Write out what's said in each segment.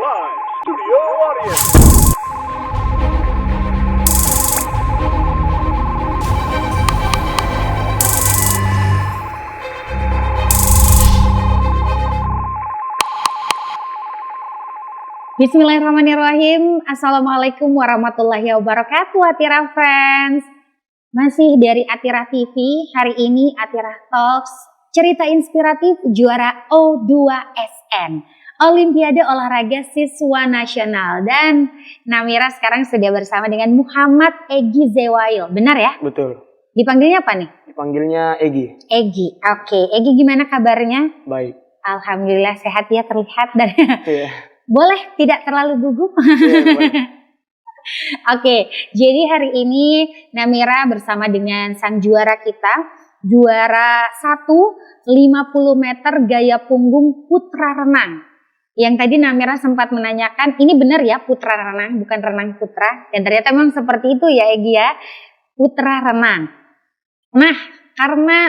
Live Studio Audience. Bismillahirrahmanirrahim. Assalamualaikum warahmatullahi wabarakatuh Atira Friends. Masih dari Atira TV. Hari ini Atira Talks, cerita inspiratif juara O2SN, Olimpiade Olahraga Siswa Nasional. Dan Namira sekarang sudah bersama dengan Muhammad Egy Zewail. Benar ya? Betul. Dipanggilnya apa nih? Dipanggilnya Egy. Egy. Oke. Egy, gimana kabarnya? Baik. Alhamdulillah sehat ya, terlihat dari Iya. Boleh tidak terlalu gugup? Iya, boleh. Oke, jadi hari ini Namira bersama dengan sang juara kita, juara 50 meter gaya punggung putra renang. Yang tadi Namira sempat menanyakan, ini benar ya putra renang, bukan renang putra? Dan ternyata memang seperti itu ya Egy ya, putra renang. Nah, karena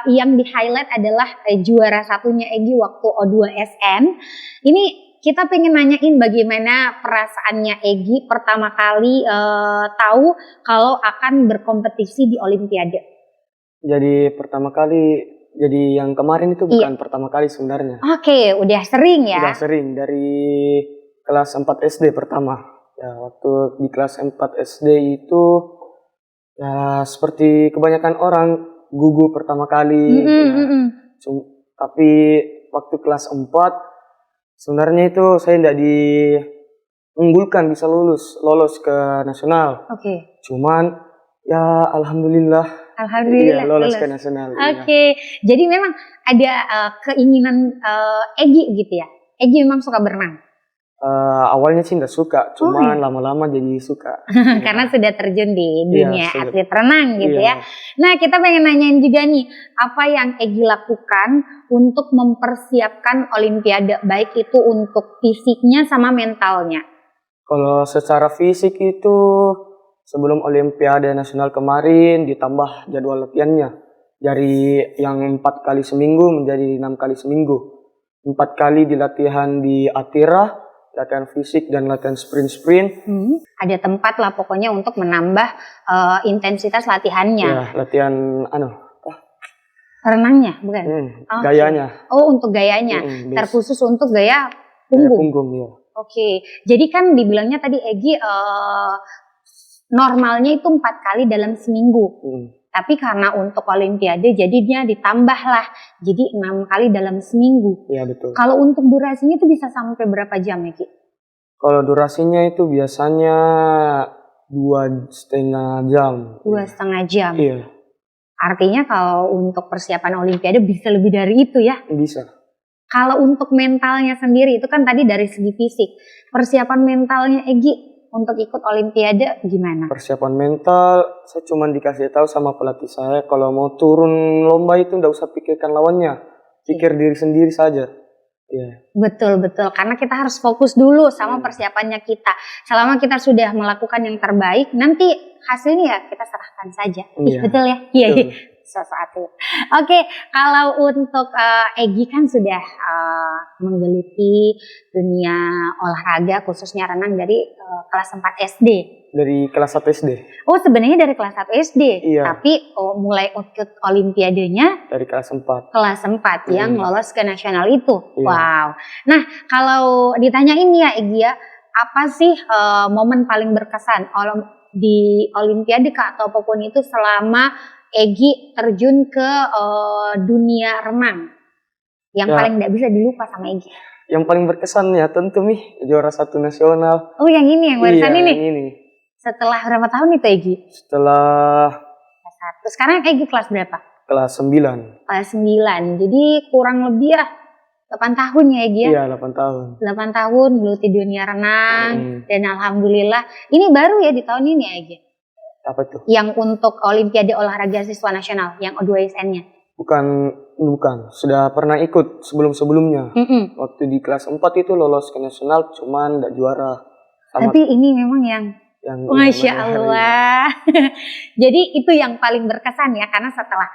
yang di-highlight adalah juara satunya Egy waktu O2SN, ini kita pengen nanyain bagaimana perasaannya Egy pertama kali tahu kalau akan berkompetisi di Olimpiade. Jadi pertama kali, jadi yang kemarin itu bukan pertama kali sebenarnya. Oke, udah sering ya? Udah sering, dari kelas 4 SD pertama. Ya, waktu di kelas 4 SD itu ya seperti kebanyakan orang gugup pertama kali. Tapi waktu kelas 4 sebenarnya itu saya tidak diunggulkan bisa lolos ke nasional. Oke. Cuman ya alhamdulillah iya, lolos ke nasional. Oke. Jadi memang ada keinginan Egy gitu ya. Egy memang suka berenang. Awalnya sih nggak suka, cuman lama-lama jadi suka. Karena sudah terjun di dunia sudah. atlet renang gitu ya. Nah, kita pengen nanyain juga nih, apa yang Egy lakukan untuk mempersiapkan Olimpiade, baik itu untuk fisiknya sama mentalnya? Kalau secara fisik itu sebelum Olimpiade Nasional kemarin ditambah jadwal latihannya dari yang 4 kali seminggu menjadi 6 kali seminggu. 4 kali di latihan di Atira, latihan fisik dan latihan sprint. Ada tempat lah pokoknya untuk menambah intensitas latihannya. Ya, latihan renangnya bukan? Gayanya. Oh, untuk gayanya. Terkhusus untuk gaya punggung. Punggung ya. Oke. Jadi kan dibilangnya tadi Egy normalnya itu 4 kali dalam seminggu. Tapi karena untuk Olimpiade jadinya ditambah lah. Jadi 6 kali dalam seminggu. Iya betul. Kalau untuk durasinya itu bisa sampai berapa jam ya Ki? Kalau durasinya itu biasanya 2,5 jam. 2,5 jam? Iya. Artinya kalau untuk persiapan Olimpiade bisa lebih dari itu ya? Bisa. Kalau untuk mentalnya sendiri itu kan tadi dari segi fisik. Persiapan mentalnya Egy untuk ikut Olimpiade gimana? Persiapan mental, saya cuma dikasih tahu sama pelatih saya kalau mau turun lomba itu nggak usah pikirkan lawannya, pikir diri sendiri saja. Yeah. Betul, karena kita harus fokus dulu sama persiapannya kita. Selama kita sudah melakukan yang terbaik, nanti hasilnya ya kita serahkan saja. Betul ya? Iya. Saat itu. Oke, kalau untuk Egy kan sudah menggeluti dunia olahraga khususnya renang dari kelas 4 SD. Dari kelas 1 SD. Oh, sebenarnya dari kelas 1 SD. Iya. Tapi mulai ikut Olimpiadenya dari kelas 4. Kelas 4 yang lolos ke nasional itu. Iya. Wow. Nah, kalau ditanyain ya Egy ya, apa sih momen paling berkesan di Olimpiade atau apapun itu selama Egy terjun ke dunia renang yang paling tidak bisa dilupa sama Egy? Yang paling berkesan ya tentu juara 1 nasional. Oh, yang ini yang barusan ini? Yang ini. Setelah berapa tahun itu Egy? Setelah kelas 1. Sekarang Egy kelas berapa? Kelas 9. Kelas 9. Jadi kurang lebih 8 tahun ya Egy ya? Iya, 8 tahun. 8 tahun geluti dunia renang dan alhamdulillah ini baru ya di tahun ini ya Egy? Apa itu? Yang untuk Olimpiade Olahraga Siswa Nasional, yang O2SN-nya? Bukan. Sudah pernah ikut sebelum-sebelumnya. Waktu di kelas 4 itu lolos ke nasional, cuman nggak juara. Tapi ini memang yang Masya Allah. Jadi itu yang paling berkesan ya, karena setelah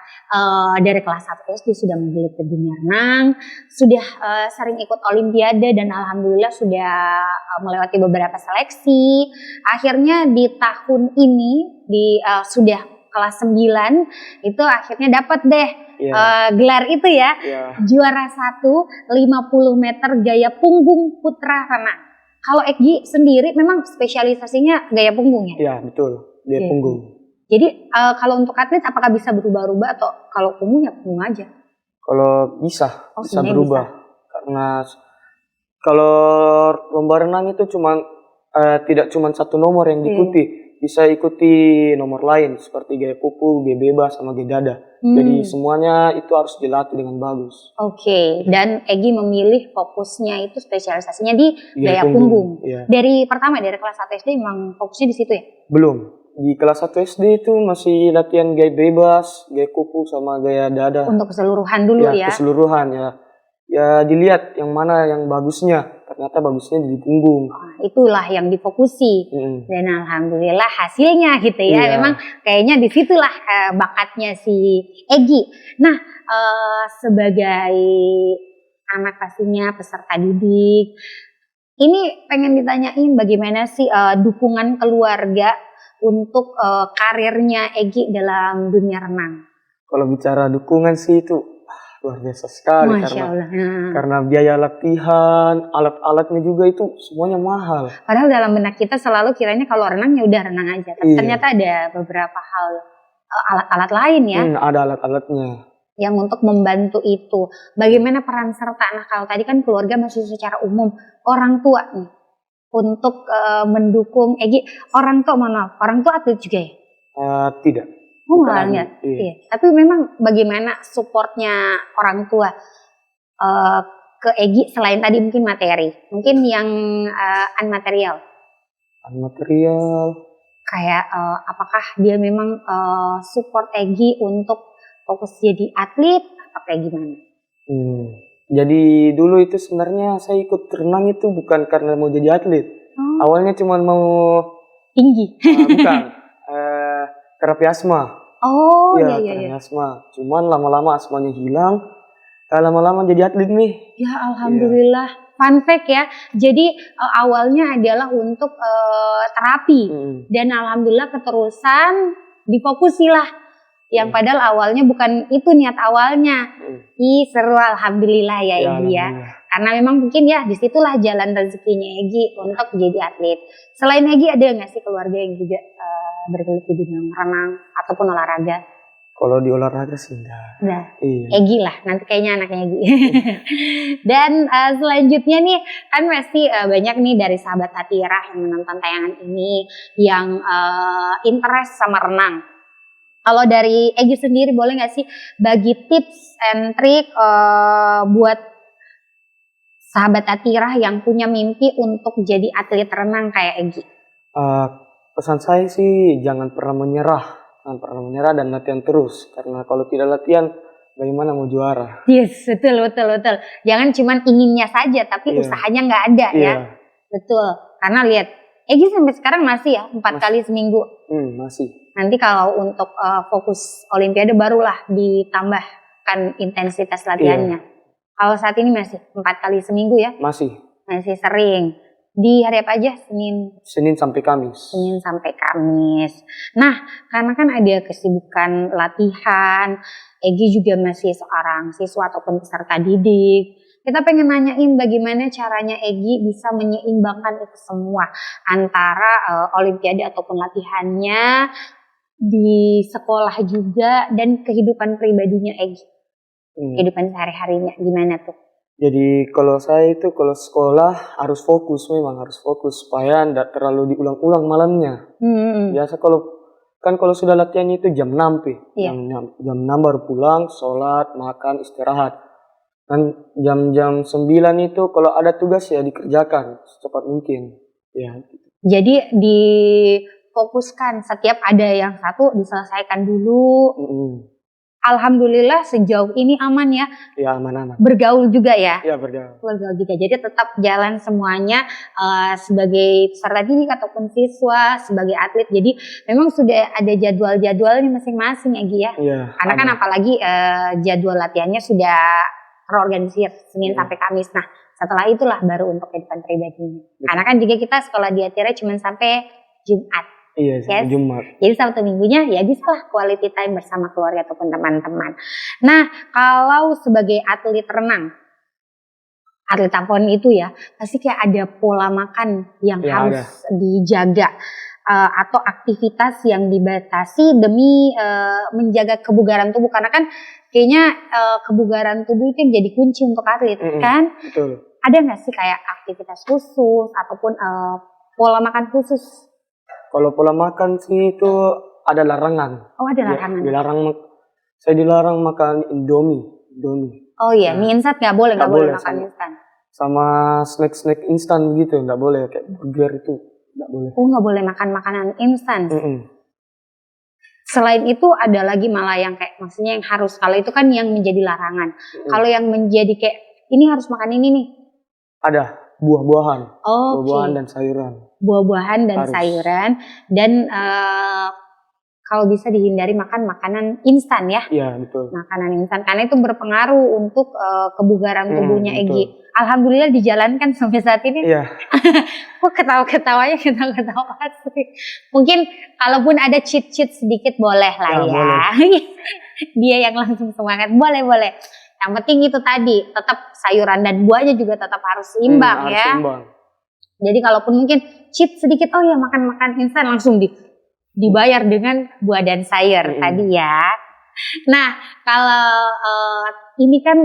dari kelas 1 SD sudah menggelut ke dunia renang, sudah sering ikut olimpiade dan alhamdulillah sudah melewati beberapa seleksi. Akhirnya di tahun ini sudah kelas 9 itu akhirnya dapat deh gelar itu ya. Juara 1 50 meter gaya punggung putra renang. Kalau Egi sendiri memang spesialisasinya gaya punggung ya? Iya betul, gaya punggung. Jadi kalau untuk atlet apakah bisa berubah-ubah atau kalau punggung ya punggung aja? Kalau bisa berubah. Karena kalau lomba renang itu tidak cuma satu nomor yang diikuti. Bisa ikuti nomor lain seperti gaya kuku, gaya bebas, sama gaya dada. Jadi semuanya itu harus dilatih dengan bagus. Oke. Dan Egi memilih fokusnya itu spesialisasinya di gaya punggung. Dari kelas 1 SD memang fokusnya di situ ya? Belum. Di kelas 1 SD itu masih latihan gaya bebas, gaya kuku, sama gaya dada. Untuk keseluruhan dulu ya? Keseluruhan ya. Ya dilihat yang mana yang bagusnya. Ternyata bagusnya di punggung. Itulah yang difokusi. Dan alhamdulillah hasilnya gitu ya. Memang kayaknya disitulah bakatnya si Egi. Nah sebagai anak pastinya peserta didik, ini pengen ditanyain bagaimana sih dukungan keluarga untuk karirnya Egi dalam dunia renang? Kalau bicara dukungan sih itu luar biasa sekali. Masya Allah. Karena biaya latihan, alat-alatnya juga itu semuanya mahal. Padahal dalam benak kita selalu kiranya kalau renang ya udah renang aja. Tapi ternyata ada beberapa hal alat-alat lain ya. Ada alat-alatnya. Yang untuk membantu itu. Bagaimana peran serta? Nah kalau tadi kan keluarga masih secara umum. Orang tua nih. Untuk mendukung Egi. Orang tua atlet juga ya? Tidak. Enggak. Iya. Tapi memang bagaimana supportnya orang tua ke Egi selain tadi mungkin materi, mungkin yang unmaterial. Kayak apakah dia memang support Egi untuk fokus jadi atlet atau kayak gimana? Jadi dulu itu sebenarnya saya ikut renang itu bukan karena mau jadi atlet. Awalnya cuma mau tinggi. Bukan. Terapi asma. Iya. Asma. Cuman lama-lama asmanya hilang. Lama-lama jadi atlet nih. Ya alhamdulillah. Fun fact ya. Jadi awalnya adalah untuk terapi. Dan alhamdulillah keterusan difokusilah. Yang padahal awalnya bukan itu niat awalnya. Seru alhamdulillah ya Egi ya. Karena memang mungkin ya disitulah jalan rezekinya Egi untuk jadi atlet. Selain Egi ada nggak sih keluarga yang juga bergelut di dunia renang ataupun olahraga? Kalau di olahraga sih enggak. Iya. Egi lah, nanti kayaknya anaknya Egi. Dan selanjutnya nih kan pasti banyak nih dari sahabat Atira yang menonton tayangan ini yang interest sama renang. Kalau dari Egi sendiri boleh nggak sih bagi tips and trik buat sahabat Atira yang punya mimpi untuk jadi atlet renang kayak Egi? Pesan saya sih jangan pernah menyerah dan latihan terus. Karena kalau tidak latihan, bagaimana mau juara? Yes, betul. Jangan cuman inginnya saja, tapi usahanya nggak ada ya. Betul. Karena lihat, Egi sampai sekarang masih ya 4 kali seminggu. Masih. Nanti kalau untuk fokus Olimpiade barulah ditambahkan intensitas latihannya. Kalau saat ini masih 4 kali seminggu ya? Masih sering. Di hari apa aja? Senin sampai Kamis. Nah, karena kan ada kesibukan latihan, Egi juga masih seorang siswa ataupun peserta didik. Kita pengen nanyain bagaimana caranya Egi bisa menyeimbangkan itu semua antara Olimpiade ataupun latihannya di sekolah juga dan kehidupan pribadinya Egi. Kehidupan sehari-harinya gimana tuh? Jadi kalau saya itu kalau sekolah harus fokus supaya tidak terlalu diulang-ulang malamnya. Biasa kalau sudah latihan itu jam 6 jam 6 baru pulang, sholat, makan, istirahat. Dan jam 9 itu kalau ada tugas ya dikerjakan secepat mungkin. Ya. Jadi difokuskan setiap ada yang satu diselesaikan dulu. Alhamdulillah sejauh ini aman ya. Ya aman-aman. Bergaul juga ya. Ya bergaul. Bergaul juga. Jadi tetap jalan semuanya sebagai peserta didik ataupun siswa, sebagai atlet. Jadi memang sudah ada jadwal-jadwalnya masing-masing ya Gi ya. Iya. Karena kan apalagi jadwal latihannya sudah terorganisir Senin sampai Kamis. Nah setelah itulah baru untuk kehidupan pribadinya. Karena kan juga kita sekolah di Atira cuma sampai Jumat. Iya, Yes. Jumat. Jadi Sabtu Minggunya ya bisa lah quality time bersama keluarga ataupun teman-teman. Nah, kalau sebagai atlet renang, atlet tampon itu ya, pasti kayak ada pola makan yang Ya, harus dijaga atau aktivitas yang dibatasi demi menjaga kebugaran tubuh. Karena kan kayaknya kebugaran tubuh itu yang jadi kunci untuk atlet, kan? Betul. Ada nggak sih kayak aktivitas khusus ataupun pola makan khusus? Kalau pola makan sih itu ada larangan. Oh ada larangan. Saya dilarang makan Indomie. Oh iya, mie instan nggak boleh makan instan. Sama snack instan gitu nggak boleh, kayak burger itu nggak boleh. Oh nggak boleh makan makanan instan. Selain itu ada lagi malah yang kayak maksudnya yang harus, kalau itu kan yang menjadi larangan. Kalau yang menjadi kayak ini harus makan ini nih. Ada buah-buahan, buah-buahan Okay. dan sayuran. Buah-buahan dan Harus. sayuran dan kalau bisa dihindari makan makanan instan ya. Iya betul. Makanan instan karena itu berpengaruh untuk kebugaran tubuhnya betul. Egy. Alhamdulillah dijalankan sampai saat ini. Iya. Kok ketawa-ketawanya ketawa-ketawa asli. Mungkin kalaupun ada cheat sedikit boleh lah ya. Dia yang langsung semangat. Boleh. Yang penting itu tadi tetap sayuran dan buahnya juga tetap harus seimbang ya. Seimbang. Jadi kalaupun mungkin cheat sedikit, oh ya makan instan langsung dibayar dengan buah dan sayur tadi ya. Nah kalau ini kan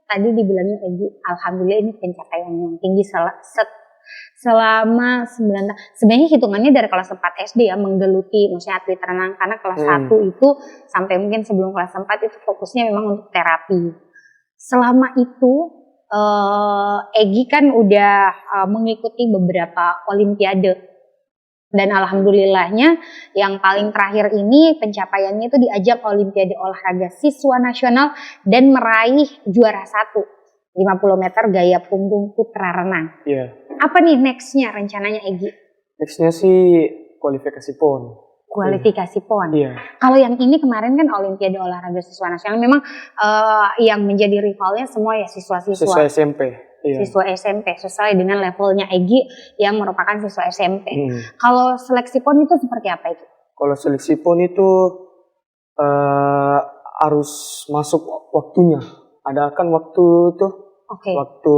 tadi dibilangnya Egy, alhamdulillah ini pencapaian yang tinggi selama 9 tahun. Sebenarnya hitungannya dari kelas 4 SD ya, menggeluti maksudnya atlet renang. Karena kelas 1 itu sampai mungkin sebelum kelas 4 itu fokusnya memang untuk terapi. Selama itu Egy kan udah mengikuti beberapa olimpiade. Dan alhamdulillahnya yang paling terakhir ini pencapaiannya itu di ajang Olimpiade Olahraga Siswa Nasional dan meraih juara 1 50 meter gaya punggung putra renang. Iya. Apa nih nextnya rencananya Egy? Nextnya sih kualifikasi PON. Kualifikasi PON. Iya. Kalau yang ini kemarin kan Olimpiade Olahraga Siswa Nasional memang yang menjadi rivalnya semua ya siswa-siswa. Siswa SMP. Iya. Siswa SMP sesuai dengan levelnya Egy yang merupakan siswa SMP. Kalau seleksi PON itu seperti apa itu? Kalau seleksi PON itu harus masuk waktunya. Ada kan waktu tuh. Waktu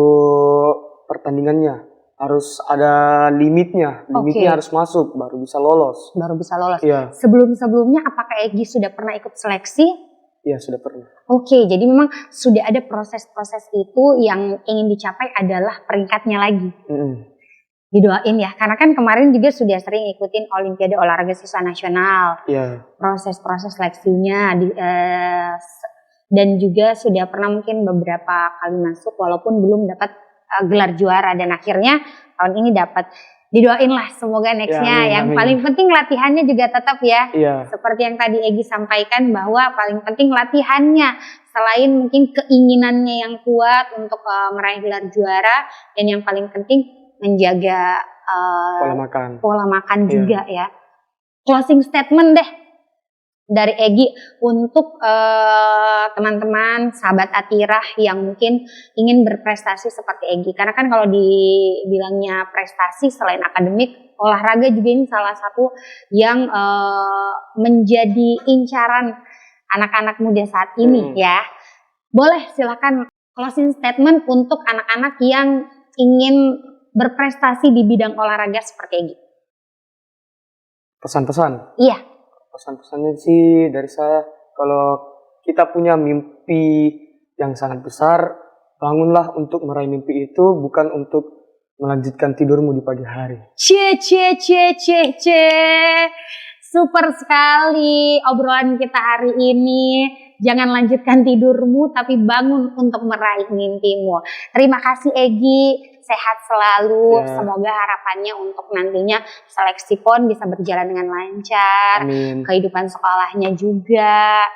pertandingannya harus ada limitnya. Limitnya harus masuk baru bisa lolos. Iya. Sebelum-sebelumnya apakah Egy sudah pernah ikut seleksi? Iya sudah pernah. Oke, jadi memang sudah ada proses-proses itu yang ingin dicapai adalah peringkatnya lagi. Didoain ya, karena kan kemarin juga sudah sering ikutin Olimpiade Olahraga Siswa Nasional. Iya. Proses-proses seleksinya dan juga sudah pernah mungkin beberapa kali masuk walaupun belum dapat gelar juara dan akhirnya tahun ini dapat. Didoain lah semoga nextnya. Yang paling penting latihannya juga tetap ya. Iya. Seperti yang tadi Egy sampaikan bahwa paling penting latihannya. Selain mungkin keinginannya yang kuat untuk meraih gelar juara. Dan yang paling penting menjaga pola makan juga ya. Closing statement deh dari Egy untuk teman-teman sahabat Atirah yang mungkin ingin berprestasi seperti Egy. Karena kan kalau dibilangnya prestasi selain akademik, olahraga juga ini salah satu yang menjadi incaran anak-anak muda saat ini ya. Boleh silakan closing statement untuk anak-anak yang ingin berprestasi di bidang olahraga seperti Egy. Pesan-pesan? Iya. Pesan-pesannya sih dari saya, kalau kita punya mimpi yang sangat besar, bangunlah untuk meraih mimpi itu, bukan untuk melanjutkan tidurmu di pagi hari. Super sekali obrolan kita hari ini. Jangan lanjutkan tidurmu, tapi bangun untuk meraih mimpimu. Terima kasih Egy, sehat selalu. Semoga harapannya untuk nantinya seleksi PON bisa berjalan dengan lancar. Amin. Kehidupan sekolahnya juga.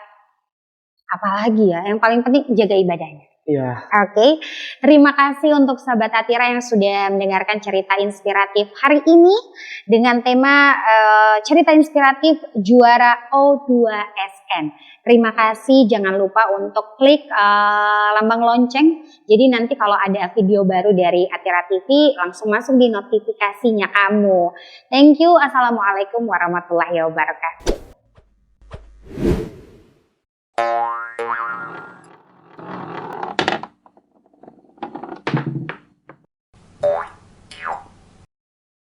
Apalagi ya, yang paling penting jaga ibadahnya. Iya. Oke, terima kasih untuk sahabat Atira yang sudah mendengarkan cerita inspiratif hari ini dengan tema cerita inspiratif juara O2SN. Terima kasih, jangan lupa untuk klik lambang lonceng. Jadi nanti kalau ada video baru dari Atira TV langsung masuk di notifikasinya kamu. Thank you, assalamualaikum warahmatullahi wabarakatuh.